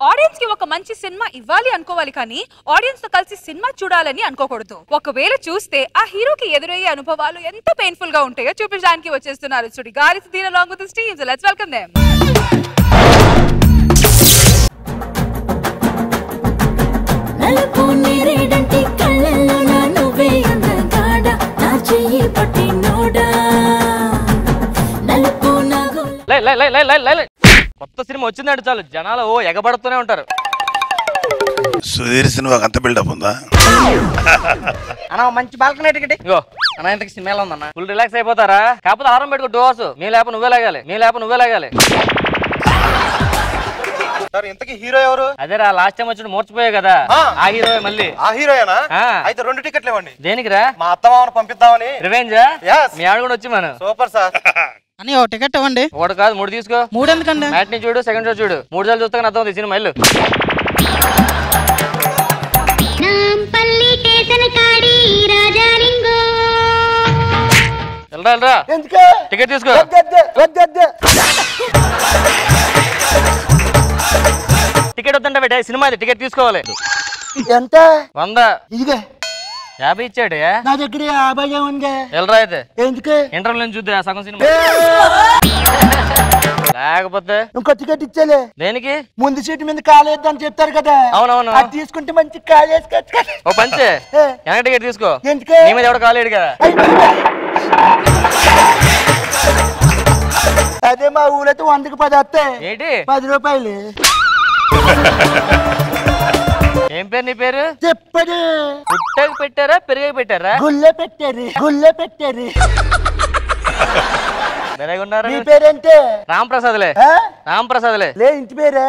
Audience కి ఒక మంచి సినిమా ఇవ్వాలి అనుకోవాలి కానీ ఆడియన్స్ తో కలిసి సినిమా చూడాలని అనుకోకూడదు. ఒకవేళ చూస్తే ఆ హీరోకి ఎదురయ్యే అనుభవాలు ఎంత పెయిన్ఫుల్ గా ఉంటాయో చూపించడానికి వచ్చేస్తున్నారు Sudigali Sudheer along with his team. So let's welcome them. కొత్త సినిమా వచ్చిందంటే చాలు జనాలు ఎగబడుతూనే ఉంటారు. సుధీర్ సినిమా అంత బిల్డప్ ఉందా అన్న? మంచి బాల్కనీ టికెట్ ఇగో అన్న. ఇంతకి సినిమా ఎలా ఉందన్న? ఫుల్ రిలాక్స్ అయిపోతారా? కాకపోతే ఆరం పెట్టుకో డోస్. నీ లేప నువ్వే లాగాలి. ఇంతకీ హీరో ఎవరు? అదేరా లాస్ట్ టైం వచ్చి మూర్చిపోయా కదా, ఆ హీరో. మళ్ళీ ఆ హీరోయేనా? అయితే 2 టికెట్లు ఇవ్వండి. దేనికిరా? మా అత్తమామను పంపిద్దామని. రివెంజ్? మీ ఆవిడ కూడా వచ్చి మనం. Super sir. అని ఒక టికెట్ ఇవ్వండి. ఒకటి కాదు 3 తీసుకో. 3 ఎందుకండి? మ్యాట్ని చూడు, సెకండ్ షో చూడు. 3 సార్లు చూస్తే అర్థం అవుతుంది సినిమా. ఇల్లు వెళ్ళరా టికెట్ తీసుకో. టికెట్ వద్దంట బేట, సినిమా టికెట్ తీసుకోవాలి. ఎంత? 100. ఇదిగే 50 ఇచ్చాడు. నా దగ్గర 50 ఉంది. వెళ్ళరా అయితే. ఎందుకు? ఇంటర్వ్యూ నుంచి చూద్దా సగం సినిమా. లేకపోతే ఇంకో టికెట్ ఇచ్చేలే. దేనికి? ముందు సీటు మీద కాలేద్దని చెప్తారు కదా. అవునవును. అది తీసుకుంటే మంచి కాలేసుకోవచ్చు. ఓ పంచే వెనక టికెట్ తీసుకో. ఎందుకు? నీ మీద ఎవడ కాలేడు కదా. అదే మా ఊరైతే 100కి 10 వస్తాయి. ఏంటి 10 రూపాయలు. ఏం పేరు నీ పేరు? చెప్పడు. పుట్టకి పెట్టారా పెరిగకి పెట్టారా? గుళ్ళో పెట్టారు. మెరగున్నారు. నీ పేరేంటే? రాంప్రసాద్లే. రాంప్రసాద్లే. లే ఇంటి పేరే.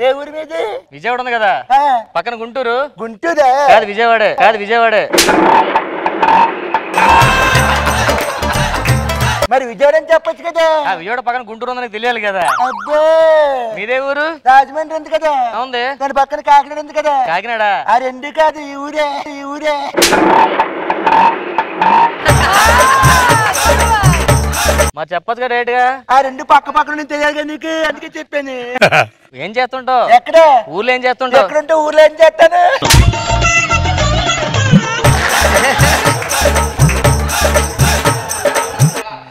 ఏ ఊరి మీద? విజయవాడ ఉంది కదా పక్కన. గుంటూరు. గుంటూరా? కాదు విజయవాడే. మరి విజయవాడ అని చెప్పొచ్చు కదా. విజయవాడ పక్కన గుంటూరు ఉందని తెలియాలి కదా. అబ్బో మీదే ఊరు? రాజమండ్రి ఉంది కదా. ఉంది. దాని పక్కన కాకినాడ ఉంది కదా. కాకినాడ? ఆ 2 కాదు, ఈ ఊరే. మరి చెప్పచ్చు కదా రేటుగా. ఆ 2 పక్క పక్కన తెలియాలి కదా నీకు, అందుకే చెప్పాను. ఏం చేస్తుంటావు? ఎక్కడ? ఊర్లో ఏం చేస్తుంటావు? ఎక్కడుంటే ఊర్లో ఏం చేస్తాను.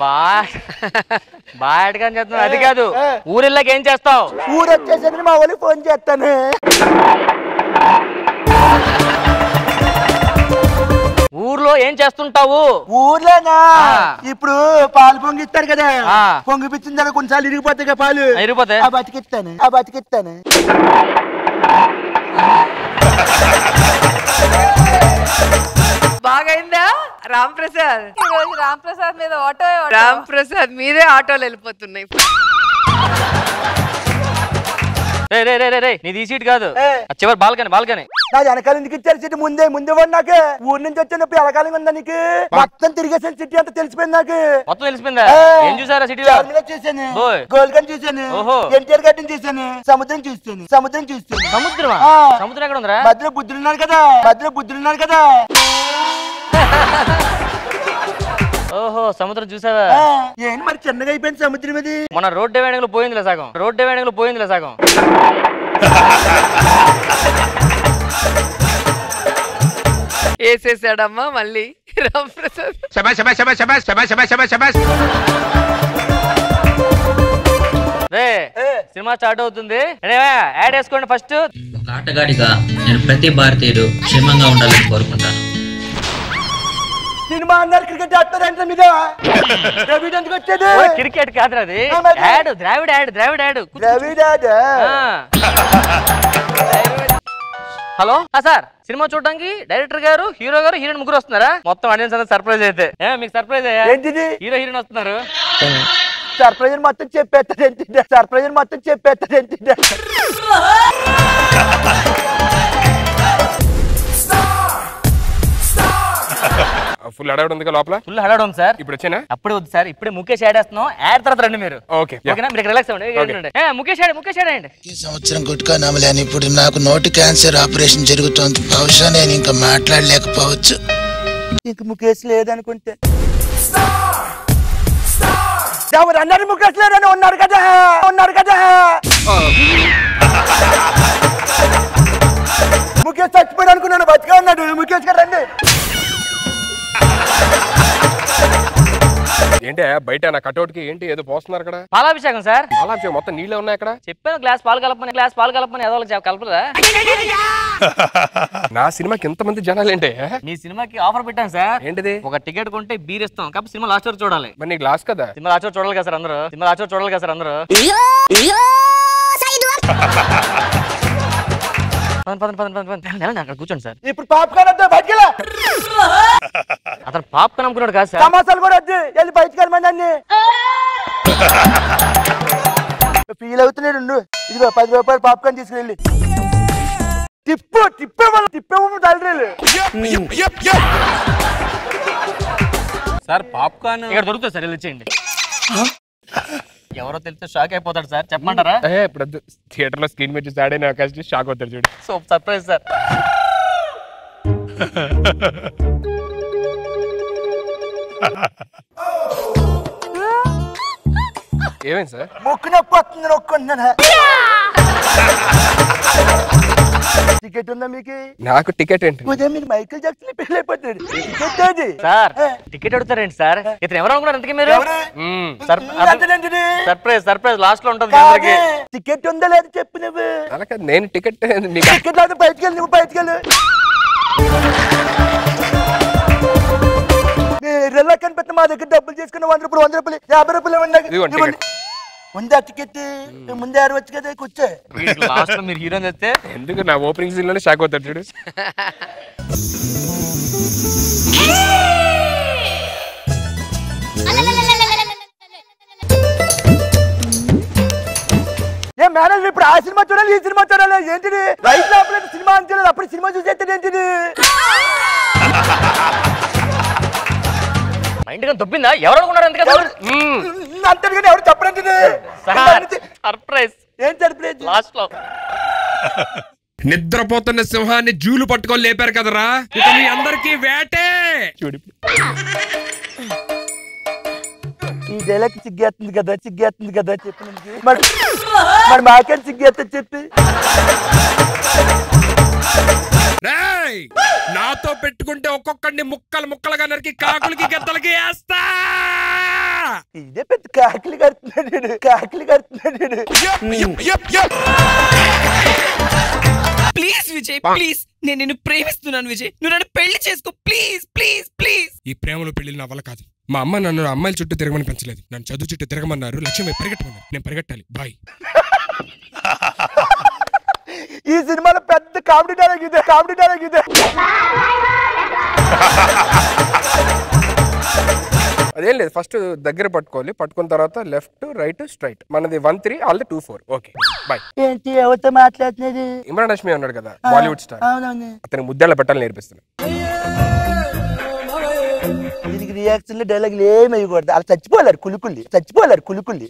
బాగా చేస్తున్నావు. అది కాదు, ఊరిళ్ళకి ఏం చేస్తావు? ఊరు వచ్చేసరికి మా వాళ్ళకి ఫోన్ చేస్తాను. ఊర్లో ఏం చేస్తుంటావు? ఊర్లోనా? ఇప్పుడు పాలు పొంగిస్తారు కదా, పొంగిపించిన తర్వాత కొన్నిసార్లు ఇరిగిపోతాయి కదా పాలు. ఇరిగిపోతాయి. ఆ బతికిస్తాను. బాగైందా రాంప్రసాద్? రాంప్రసాద్ మీద ఆటో. రాంప్రసాద్ మీదే ఆటోలు వెళ్ళిపోతున్నాయి. నీ సీట్ కాదు, చివరి బాల్కనీ. నా వెనకాల ఎందుకు ఇచ్చారు సీట్? ముందే నాకు ఊరి నుంచి వచ్చినప్పుడు ఎలకాలంగా ఉందా నీకు? మొత్తం తిరిగేసాను, సిటీ అంతా తెలిసిపోయింది నాకు. మొత్తం తెలిసిపోయిందా? ఏం చూసారా సిటీలో? చూసాను, గోల్కొండ చూసాను, ఎన్టీఆర్ గడ్డని చూసాను, సముద్రం చూస్తాను. సముద్రమా? సముద్రం ఎక్కడ ఉందిరా? మధ్యలో బుద్ధులున్నారు కదా. ఓహో, సముద్రం చూసావా? ఏంటి మరి చిన్నగా అయిపోయింది సముద్రం ఇది. మన రోడ్ డివైడింగ్ లో పోయిందిలే సగం. వేసేసాడమ్మా మళ్ళీ రాంప్రసాద్. సినిమా స్టార్ట్ అవుతుంది, యాడ్ వేసుకోండి ఫస్ట్. ఆటగాడిగా నేను ప్రతి భారతీయుడు క్షేమంగా ఉండాలని కోరుకుంటాను. సినిమా అన్నారు, క్రికెట్ ఆడతారంటే మీద ఎందుకు వచ్చేది? క్రికెట్ కాదు అది, ద్రావిడ యాడ్. హలో సార్, సినిమా చూడడానికి డైరెక్టర్ గారు, హీరో గారు, హీరోయిన్ ముగ్గురు వస్తున్నారా? మొత్తం ఆడియన్స్ అంతా సర్ప్రైజ్ అయితే. మీకు సర్ప్రైజ్ అయ్యా? ఏంటిది? హీరో హీరోయిన్ వస్తున్నారు. సర్ప్రైజ్ మొత్తం చెప్పేస్తాడు. ఫుల్ హడావిడి ఉంది లోపల. ఫుల్ హడావిడి ఉంది సార్. ఇప్పుడు వచ్చేనా? అప్పుడే వద్దు సార్, ఇప్పుడే ముఖేష్ యాడ్ వేస్తున్నాం. యాడ్ తర్వాత రండి మీరు. ఓకేనా? మీరు రిలాక్స్ అవ్వండి. ముఖేష్ యాడ్ అండి. ఈ సంవత్సరం గుట్కా నమ్మలేని ఇప్పుడు నాకు నోటి క్యాన్సర్ ఆపరేషన్ జరుగుతోంది. బహుశా నేను ఇంకా మాట్లాడలేకపోవచ్చు. ఇంక ముఖేష్ లేదనుకుంటే ఎవరు అన్నారు ముఖేష్ లేరని ఉన్నారు కదా ముఖేష్ చచ్చిపోయాడు అనుకున్నాను, బతిగా ఉన్నాడు. ముఖేష్ గారు రండి. ఏంటి బయట నా కటౌట్ కి ఏంటి ఏదో పోస్తున్నారు అక్కడ? పాలాభిషేకం సార్. పాలాభిషేకం మొత్తం నీళ్ళే ఉన్నాయి అక్కడ. చెప్పాను గ్లాస్ పాలు కలపని ఏదో కలపదా? నా సినిమాకి ఎంతమంది జనాలు ఏంటి? మీ సినిమాకి ఆఫర్ పెట్టాను సార్. ఏంటిది? ఒక టికెట్ కొంటే బీర్ ఇస్తాం, కాబట్టి సినిమా లాస్ట్ వరకు చూడాలి. మరి నీ గ్లాస్ కదా? సినిమా లాస్ట్ వరకు చూడాలి కదా సార్ అందరూ. అక్కడ కూర్చోండి సార్. ఇప్పుడు పాప్కార్న్ వద్దు, బయటికి వెళ్ళా. అతను పాప్కార్న్ అమ్ముకున్నాడు కాదు సార్. సమోసాలు కూడా వద్దు, వెళ్ళి బయటికి వెళ్ళమండి అన్ని. ఫీల్ అవుతున్నాడు. ఇదిగో 10 రూపాయలు పాప్కార్న్ తీసుకెళ్ళి తిప్పేమో తల్లి. సార్ పాప్కార్న్ ఇక్కడ దొరుకుతుంది సార్, వెళ్ళి ఇచ్చేయండి. ఎవరో తెలిస్తే షాక్ అయిపోతాడు సార్, చెప్పమంటారా? ఇప్పుడు థియేటర్ లో స్క్రీన్ మీద చూసి ఆడే అవకాశం షాక్ అవుతాడు చూడు. So surprise sir. ఏమైంది సార్? మొక్కు నొప్పి వస్తుంది, నొక్కుంటున్నాను. టికెట్ ఉందా మీకు? నాకు టికెట్ ఏంటి? ఉదయం మీరు మైకేల్ జాక్సన్ పెళ్లి అయిపోతాడు. టికెట్ అది సార్. Ticket అడుగుతారేంటి sir? ఇతను ఎవరు అనుకున్నారు ఇంతకీ మీరు? సర్ప్రైజ్ లాస్ట్ లో ఉంటుంది. టికెట్ ఉందా లేదు చెప్పు నువ్వు. అలాగే నేను టికెట్ టికెట్ లేదు, బయటికి వెళ్ళి నువ్వు బయటికి వెళ్ళు. రెల్లా కనిపెట్టిన మా దగ్గర డబ్బులు చేసుకున్న 100 రూపాయలు 100 రూపాయలు 50 రూపాయలు ఉందా టికెట్? ముందే అరవచ్చు కదా, కూర్చో. లాస్ట్ లో మీరు హీరోయిన్ వస్తే ఎందుకు నా ఓపెనింగ్ సీన్ లోనే షాక్ అవుతాడు చూడు. ఏ మేనేజర్ ఇప్పుడు ఆ సినిమా చూడాలి, ఈ సినిమా చూడాలి ఏంటిది? రైట్ లోపల సినిమా అంటారు, అప్పుడు సినిమా చూసేది ఏంటిది? మైండ్ గా దొబ్బిందా? ఎవరు అనుకున్నారు ఎందుకంటే అంటారు కానీ ఎవరు చెప్పండి. సర్ప్రైజ్. ఏం సర్ప్రైజ్? లాస్ట్ లో నిద్రపోతున్న సింహాన్ని జూలు పట్టుకొని లేపారు కదరా, ఇక మీ అందరికీ వేటే. చూడు ఈ డైలాగ్ సిగ్గేస్తుంది కదా చెప్పి మరి మాకేం సిగ్గేస్తుంది చెప్పి. నాతో పెట్టుకుంటే ఒక్కొక్కడిని ముక్కలుగా నరికి కాకులకి గద్దలకి వేస్తా. ఇదే పెద్ద కాకిలి కడుతున్నాడు. ప్లీజ్ విజయ్, ప్లీజ్, నేను నిన్ను ప్రేమిస్తున్నాను విజయ్, నువ్వు నన్ను పెళ్లి చేసుకో ప్లీజ్ ప్లీజ్ ప్లీజ్. ఈ ప్రేమలో పెళ్లి నా వల్ల కాదు. మా అమ్మ నన్ను అమ్మాయిల చుట్టూ తిరగమని పెంచలేదు, నన్ను చదువు చుట్టూ తిరగమన్నారు. లక్ష్యం పరిగెట్టమన్నారు, నేను పరిగెట్టాలి. బాయ్. ఈ సినిమాలో పెద్ద కామెడీ డైలాగ్ ఇదే. అదేం లేదు, ఫస్ట్ దగ్గర పట్టుకోవాలి, పట్టుకున్న తర్వాత లెఫ్ట్ రైట్ స్ట్రైట్. మనది 1 3 ఆల్ 2 4. Okay bye. ఏంటి ఎవరితో మాట్లాడుతున్నది? ఇమ్రాన్ హష్మి ఉన్నాడు కదా, బాలీవుడ్ స్టార్. అవునవును. అతనికి ముద్దాళ్ళ పెట్టాలని నేర్పిస్తున్నా. దీనికి రియాక్షన్ డైలాగులు ఏమి వేయకూడదు. అలా చచ్చిపోలేరు కులుకుల్లి.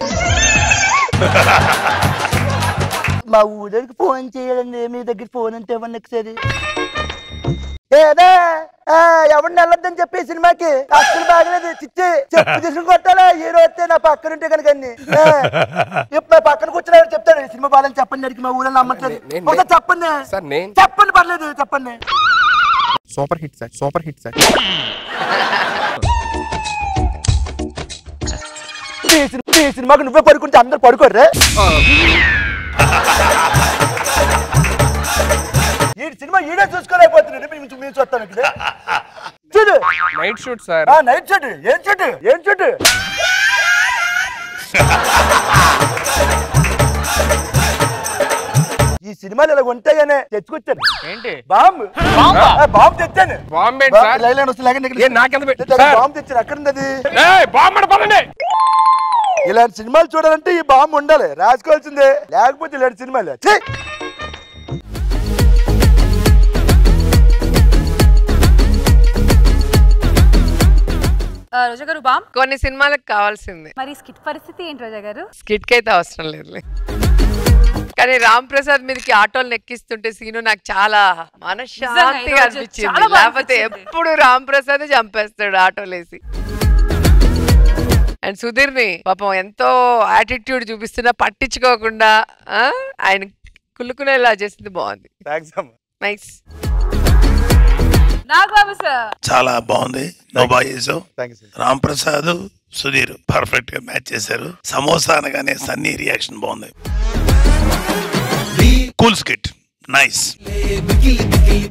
మా ఊరికి ఫోన్ చేయాలండి, మీ దగ్గర ఫోన్ అంటే ఇవ్వండి ఒకసారి. ఏదా ఎవరిని వెళ్ళొద్దని చెప్పి సినిమాకి అసలు బాగలేదు. చిచ్చి చెప్పు తీసుకుని కొట్టాలా? హీరో వస్తే నా పక్కన ఉంటే కనుక ఇప్పుడు పక్కన కూర్చున్నారు చెప్తాడు సినిమా బాగాలని చెప్పండి. అడిగి మా ఊళ్ళో నమ్మట్లేదు. చెప్పండి పర్లేదు చెప్పండి. Super hit sir. ఈ సినిమాకి నువ్వే పడుకుంటే అందరు పడుకోర్రే. ఈ సినిమా ఈడే చూసుకోలేకపోతున్నాడు. మీరు చూస్తాను చూడు. Night shoot sir. Night shoot. ఏం షూట్? ఈ సినిమాలు ఇలా ఉంటాయనే తెచ్చుకొచ్చాను. ఏంటి? బాంబు తెచ్చాను. బాంబు తెచ్చాను. అక్కడ ఉంది అది. ఇలాంటి సినిమాలు చూడాలంటే ఈ బాంబు ఉండాలి, రాసుకోవాల్సిందే. లేకపోతే ఇలాంటి సినిమాలు రోజా గారు బామ్ కొన్ని సినిమాలకు కావాల్సింది. మరి స్కిట్ పరిస్థితి ఏంటి రోజా గారు? స్కిట్ కి అయితే అవసరం లేదు, కానీ రామ్ ప్రసాద్ మీదకి ఆటోలు ఎక్కిస్తుంటే సీను నాకు చాలా మనశ్శాంతిగా అనిపించింది. లేకపోతే ఎప్పుడు రామ్ ప్రసాద్ చంపేస్తాడు ఆటోలేసి. అండ్ సుధీర్ ని పాపం ఎంతో యాటిట్యూడ్ చూపిస్తున్నా పట్టించుకోకుండా ఆయన కుళ్ళుకునేలా చేసింది బాగుంది. నైస్. నాగబాబు సార్ చాలా బాగుంది. బాగా చేసావు. రామ్ ప్రసాద్ సుధీర్ పర్ఫెక్ట్ గా మ్యాచ్ చేశారు. సమోసా అనగానే సన్నీ రియాక్షన్ బాగుంది. Cool skit nice.